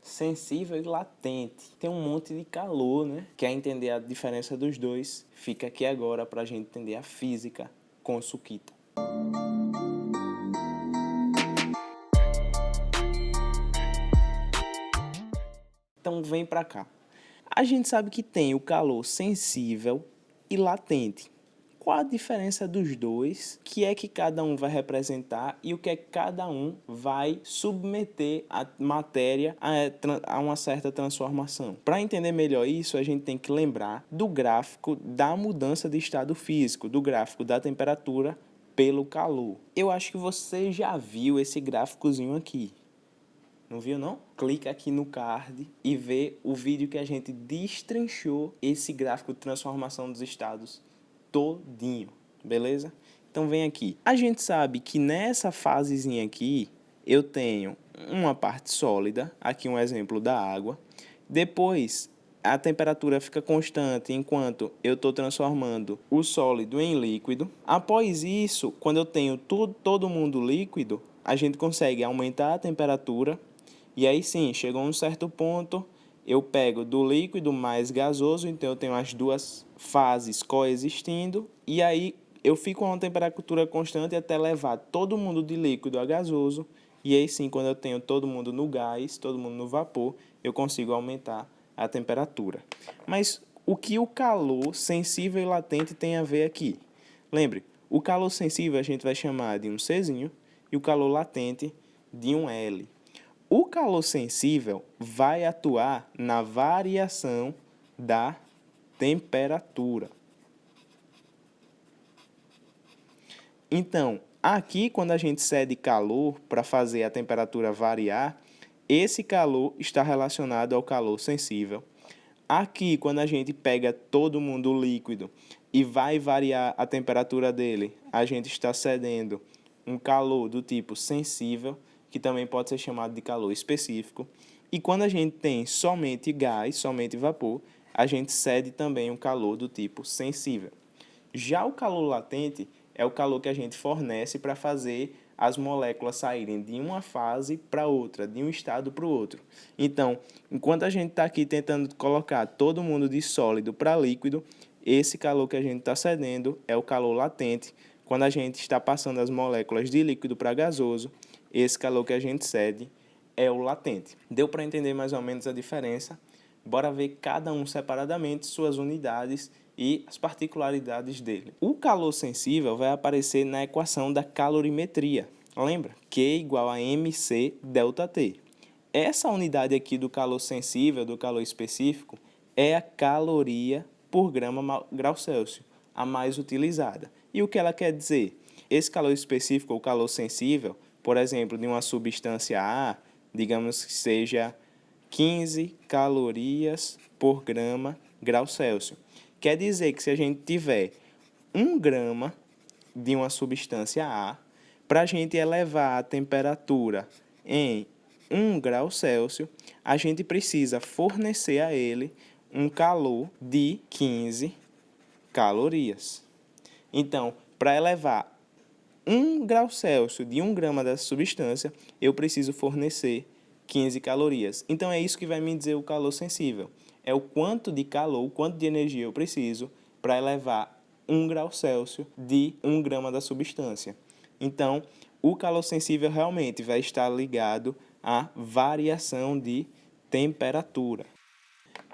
sensível e latente. Tem um monte de calor, né? Quer entender a diferença dos dois? Fica aqui agora para a gente entender a física com o Sukita. Então vem para cá. A gente sabe que tem o calor sensível e latente. Qual a diferença dos dois? O que é que cada um vai representar e o que é que cada um vai submeter a matéria a uma certa transformação? Para entender melhor isso, a gente tem que lembrar do gráfico da mudança de estado físico, do gráfico da temperatura pelo calor. Eu acho que você já viu esse gráficozinho aqui. Não viu, não? Clica aqui no card e vê o vídeo que a gente destrinchou esse gráfico de transformação dos estados todinho, beleza? Então vem aqui. A gente sabe que nessa fasezinha aqui, eu tenho uma parte sólida, aqui um exemplo da água. Depois, a temperatura fica constante enquanto eu estou transformando o sólido em líquido. Após isso, quando eu tenho todo mundo líquido, a gente consegue aumentar a temperatura. E aí sim, chegou a um certo ponto, eu pego do líquido mais gasoso, então eu tenho as duas fases coexistindo, e aí eu fico a uma temperatura constante até levar todo mundo de líquido a gasoso, e aí sim, quando eu tenho todo mundo no gás, todo mundo no vapor, eu consigo aumentar a temperatura. Mas o que o calor sensível e latente tem a ver aqui? Lembre, o calor sensível a gente vai chamar de um Czinho e o calor latente de um L. O calor sensível vai atuar na variação da temperatura. Então, aqui quando a gente cede calor para fazer a temperatura variar, esse calor está relacionado ao calor sensível. Aqui, quando a gente pega todo mundo líquido e vai variar a temperatura dele, a gente está cedendo um calor do tipo sensível, que também pode ser chamado de calor específico. E quando a gente tem somente gás, somente vapor, a gente cede também um calor do tipo sensível. Já o calor latente é o calor que a gente fornece para fazer as moléculas saírem de uma fase para outra, de um estado para o outro. Então, enquanto a gente está aqui tentando colocar todo mundo de sólido para líquido, esse calor que a gente está cedendo é o calor latente. Quando a gente está passando as moléculas de líquido para gasoso, esse calor que a gente cede é o latente. Deu para entender mais ou menos a diferença? Bora ver cada um separadamente, suas unidades e as particularidades dele. O calor sensível vai aparecer na equação da calorimetria. Lembra? Q igual a mc ΔT. Essa unidade aqui do calor sensível, do calor específico, é a caloria por grau Celsius, a mais utilizada. E o que ela quer dizer? Esse calor específico, ou calor sensível, por exemplo, de uma substância A, digamos que seja 15 calorias por grau Celsius. Quer dizer que se a gente tiver 1 grama de uma substância A, para a gente elevar a temperatura em 1 grau Celsius, a gente precisa fornecer a ele um calor de 15 calorias. Então, para elevar 1 grau Celsius de 1 grama dessa substância, eu preciso fornecer 15 calorias. Então, é isso que vai me dizer o calor sensível. É o quanto de calor, o quanto de energia eu preciso para elevar 1 grau Celsius de 1 grama da substância. Então, o calor sensível realmente vai estar ligado à variação de temperatura.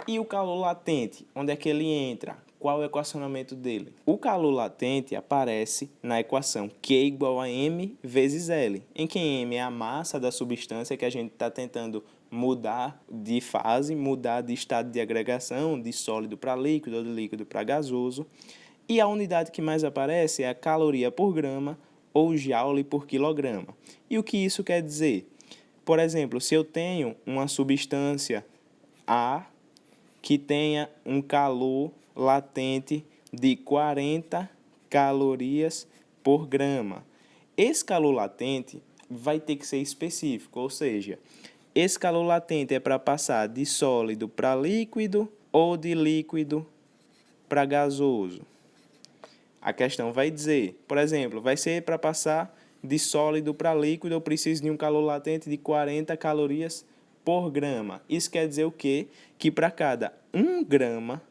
E o calor latente, onde é que ele entra? Qual é o equacionamento dele? O calor latente aparece na equação Q igual a M vezes L, em que M é a massa da substância que a gente está tentando mudar de fase, mudar de estado de agregação, de sólido para líquido ou de líquido para gasoso. E a unidade que mais aparece é a caloria por grama ou joule por quilograma. E o que isso quer dizer? Por exemplo, se eu tenho uma substância A que tenha um calor latente de 40 calorias por grama. Esse calor latente vai ter que ser específico, ou seja, esse calor latente é para passar de sólido para líquido ou de líquido para gasoso. A questão vai dizer, por exemplo, vai ser para passar de sólido para líquido, eu preciso de um calor latente de 40 calorias por grama. Isso quer dizer o quê? Que para cada 1 grama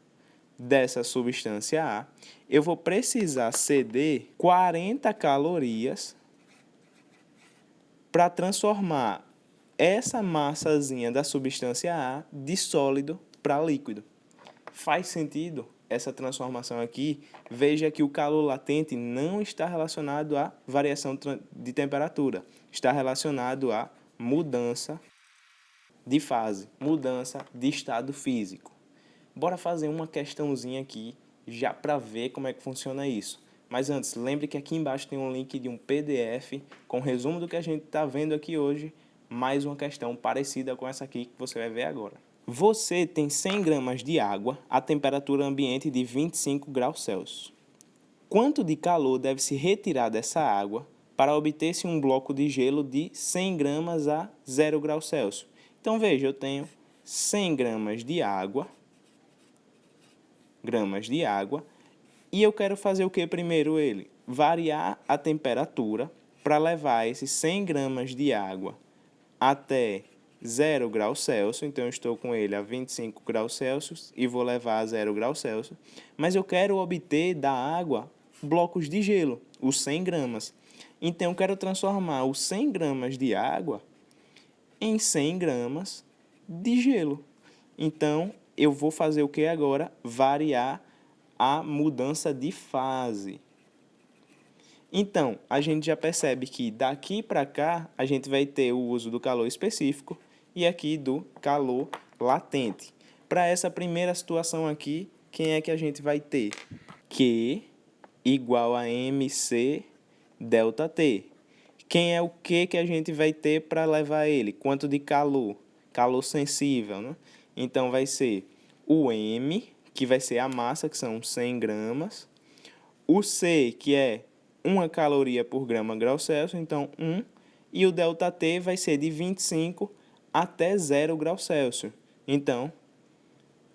dessa substância A, eu vou precisar ceder 40 calorias para transformar essa massazinha da substância A de sólido para líquido. Faz sentido essa transformação aqui? Veja que o calor latente não está relacionado à variação de temperatura, está relacionado à mudança de fase, mudança de estado físico. Bora fazer uma questãozinha aqui, já para ver como é que funciona isso. Mas antes, lembre que aqui embaixo tem um link de um PDF com resumo do que a gente está vendo aqui hoje, mais uma questão parecida com essa aqui que você vai ver agora. Você tem 100 gramas de água a temperatura ambiente de 25 graus Celsius. Quanto de calor deve se retirar dessa água para obter-se um bloco de gelo de 100 gramas a 0 graus Celsius? Então veja, eu tenho 100 gramas de água, e eu quero fazer o que primeiro ele? Variar a temperatura para levar esses 100 gramas de água até 0 graus Celsius, então eu estou com ele a 25 graus Celsius e vou levar a 0 graus Celsius, mas eu quero obter da água blocos de gelo, os 100 gramas. Então eu quero transformar os 100 gramas de água em 100 gramas de gelo. Então eu vou fazer o que agora? Variar a mudança de fase. Então, a gente já percebe que daqui para cá, a gente vai ter o uso do calor específico e aqui do calor latente. Para essa primeira situação aqui, quem é que a gente vai ter? Q igual a MC delta T. Quem é o Q que a gente vai ter para levar ele? Quanto de calor? Calor sensível, né? Então, vai ser o M, que vai ser a massa, que são 100 gramas. O C, que é 1 caloria por grama graus Celsius, então 1. E o ΔT vai ser de 25 até 0 graus Celsius, então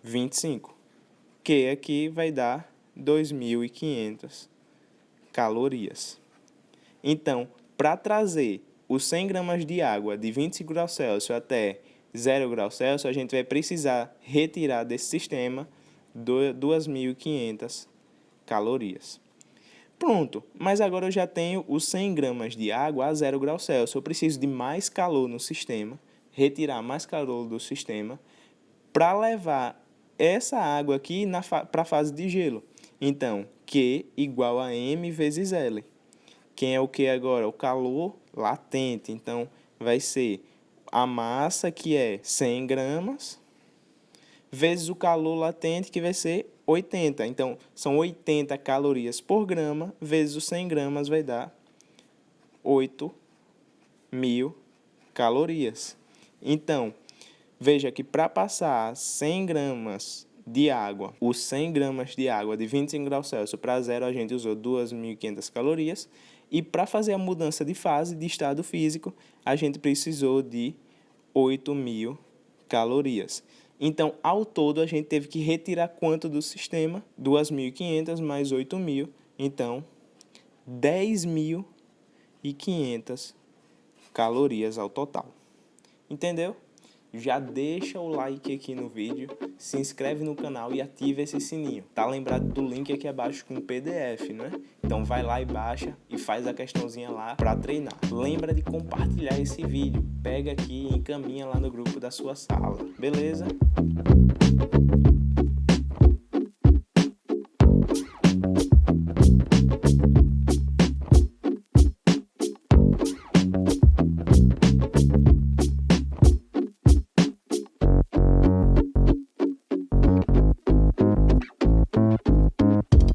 25. Que aqui vai dar 2.500 calorias. Então, para trazer os 100 gramas de água de 25 graus Celsius até 0 graus Celsius, a gente vai precisar retirar desse sistema 2.500 calorias. Pronto, mas agora eu já tenho os 100 gramas de água a 0 graus Celsius. Eu preciso de mais calor no sistema, retirar mais calor do sistema, para levar essa água aqui para a fase de gelo. Então, Q igual a M vezes L. Quem é o Q agora? O calor latente. Então, vai ser a massa, que é 100 gramas, vezes o calor latente, que vai ser 80. Então, são 80 calorias por grama, vezes os 100 gramas, vai dar 8.000 calorias. Então, veja que para passar 100 gramas de água, os 100 gramas de água de 25 graus Celsius para 0, a gente usou 2.500 calorias. E para fazer a mudança de fase, de estado físico, a gente precisou de 8.000 calorias. Então, ao todo, a gente teve que retirar quanto do sistema? 2.500 mais 8.000. Então, 10.500 calorias ao total. Entendeu? Já deixa o like aqui no vídeo, se inscreve no canal e ativa esse sininho. Tá lembrado do link aqui abaixo com o PDF, né? Então vai lá e baixa e faz a questãozinha lá para treinar. Lembra de compartilhar esse vídeo. Pega aqui e encaminha lá no grupo da sua sala. Beleza?